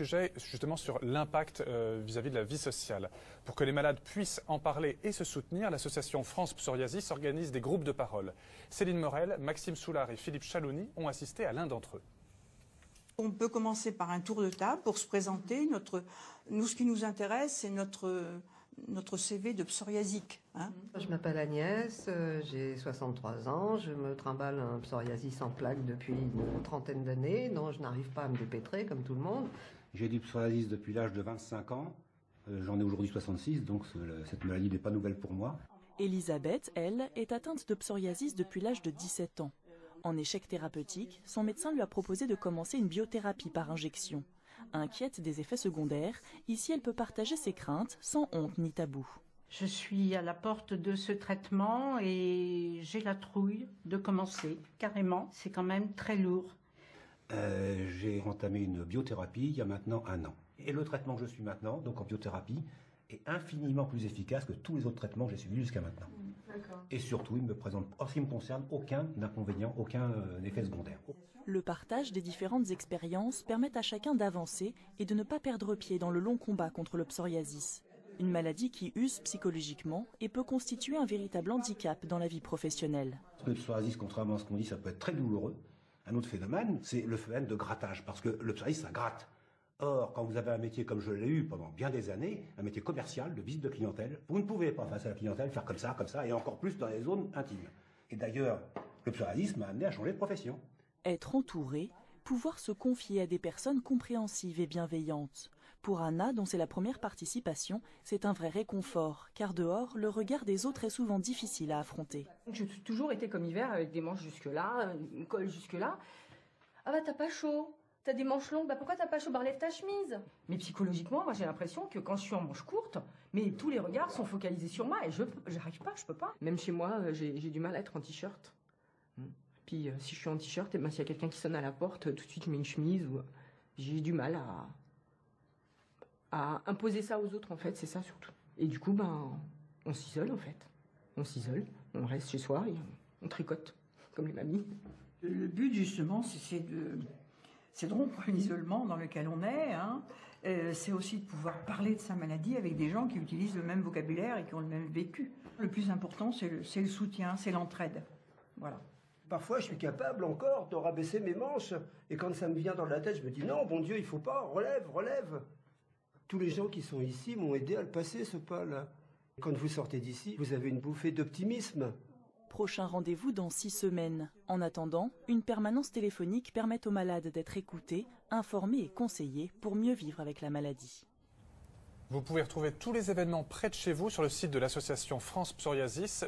sujet justement sur l'impact vis-à-vis de la vie sociale. Pour que les malades puissent en parler et se soutenir, l'association France Psoriasis organise des groupes de parole. Céline Morel, Maxime Soulard et Philippe Chalouni ont assisté à l'un d'entre eux. On peut commencer par un tour de table pour se présenter. Nous, ce qui nous intéresse, c'est notre CV de psoriasique. Je m'appelle Agnès, j'ai 63 ans, je me trimballe un psoriasis en plaques depuis une trentaine d'années, dont je n'arrive pas à me dépêtrer comme tout le monde. J'ai du psoriasis depuis l'âge de 25 ans, j'en ai aujourd'hui 66, donc cette maladie n'est pas nouvelle pour moi. Elisabeth, elle, est atteinte de psoriasis depuis l'âge de 17 ans. En échec thérapeutique, son médecin lui a proposé de commencer une biothérapie par injection. Inquiète des effets secondaires, ici elle peut partager ses craintes sans honte ni tabou. Je suis à la porte de ce traitement et j'ai la trouille de commencer, carrément. C'est quand même très lourd. J'ai entamé une biothérapie il y a maintenant 1 an. Et le traitement que je suis maintenant, donc en biothérapie, est infiniment plus efficace que tous les autres traitements que j'ai suivis jusqu'à maintenant. Et surtout, il ne me présente, en ce qui me concerne, aucun inconvénient, aucun effet secondaire. Le partage des différentes expériences permet à chacun d'avancer et de ne pas perdre pied dans le long combat contre le psoriasis. Une maladie qui use psychologiquement et peut constituer un véritable handicap dans la vie professionnelle. Le psoriasis, contrairement à ce qu'on dit, ça peut être très douloureux. Un autre phénomène, c'est le phénomène de grattage, parce que le psoriasis, ça gratte. Or, quand vous avez un métier comme je l'ai eu pendant bien des années, un métier commercial, de visite de clientèle, vous ne pouvez pas, face à la clientèle, faire comme ça, et encore plus dans les zones intimes. Et d'ailleurs, le psoriasis m'a amené à changer de profession. Être entouré, pouvoir se confier à des personnes compréhensives et bienveillantes. Pour Anna, dont c'est la première participation, c'est un vrai réconfort, car dehors, le regard des autres est souvent difficile à affronter. J'ai toujours été comme hiver, avec des manches jusque-là, une colle jusque-là. Ah bah t'as pas chaud, t'as des manches longues, bah pourquoi t'as pas chaud, bah relève ta chemise. Mais psychologiquement, moi j'ai l'impression que quand je suis en manches courtes, mais tous les regards sont focalisés sur moi et j'arrive pas, je peux pas. Même chez moi, j'ai du mal à être en t-shirt. Puis si je suis en t-shirt, et ben, s'il y a quelqu'un qui sonne à la porte, tout de suite je mets une chemise. Ou j'ai du mal à imposer ça aux autres, en fait, c'est ça surtout. Et du coup, ben, on s'isole en fait. On s'isole, on reste chez soi et on tricote, comme les mamies. Le but justement, c'est de rompre l'isolement dans lequel on est. C'est aussi de pouvoir parler de sa maladie avec des gens qui utilisent le même vocabulaire et qui ont le même vécu. Le plus important, c'est le soutien, c'est l'entraide. Voilà. Parfois, je suis capable encore de rabaisser mes manches. Et quand ça me vient dans la tête, je me dis non, bon Dieu, il faut pas, relève, relève. Tous les gens qui sont ici m'ont aidé à le passer, ce pas-là. Quand vous sortez d'ici, vous avez une bouffée d'optimisme. Prochain rendez-vous dans 6 semaines. En attendant, une permanence téléphonique permet aux malades d'être écoutés, informés et conseillés pour mieux vivre avec la maladie. Vous pouvez retrouver tous les événements près de chez vous sur le site de l'association France Psoriasis.